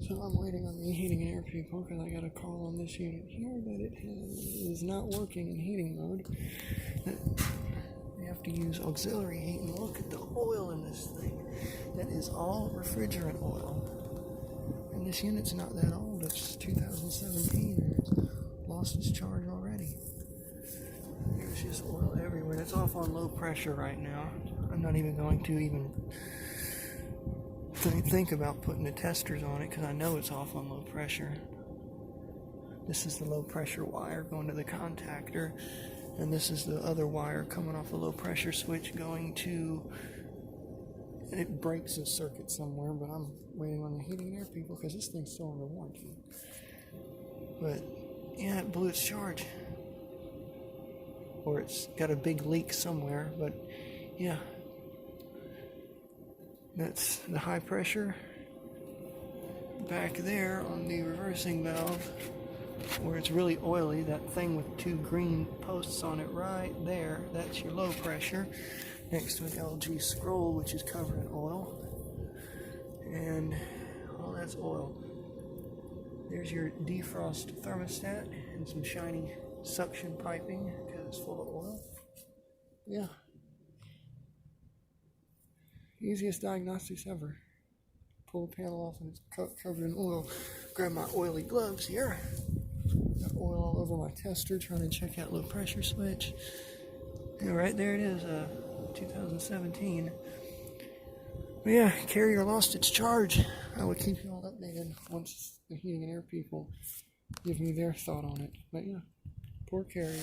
So I'm waiting on the heating and air people because I got a call on this unit here that it is not working in heating mode. They have to use auxiliary heat, and look at the oil in this thing. That is all refrigerant oil. And this unit's not that old. It's 2017 and it's lost its charge already. There's just oil everywhere. It's off on low pressure right now. I'm not even going to think about putting the testers on it because I know it's off on low pressure. This is the low pressure wire going to the contactor, and this is the other wire coming off the low pressure switch going to, and it breaks a circuit somewhere, but I'm waiting on the heating and air people because this thing's still under warranty. But yeah, it blew its charge, or it's got a big leak somewhere. But yeah, that's the high pressure back there on the reversing valve where it's really oily. That thing with two green posts on it right there, that's your low pressure, next to an LG scroll which is covered in oil, and all that's oil. There's your defrost thermostat and some shiny suction piping because it's full of oil. Yeah. Easiest diagnostics ever. Pull the panel off and it's covered in oil. Grab my oily gloves here. Got oil all over my tester trying to check that low pressure switch. And right there it is, 2017. But yeah, Carrier lost its charge. I would keep you all updated once the heating and air people give me their thought on it. But yeah, poor Carrier.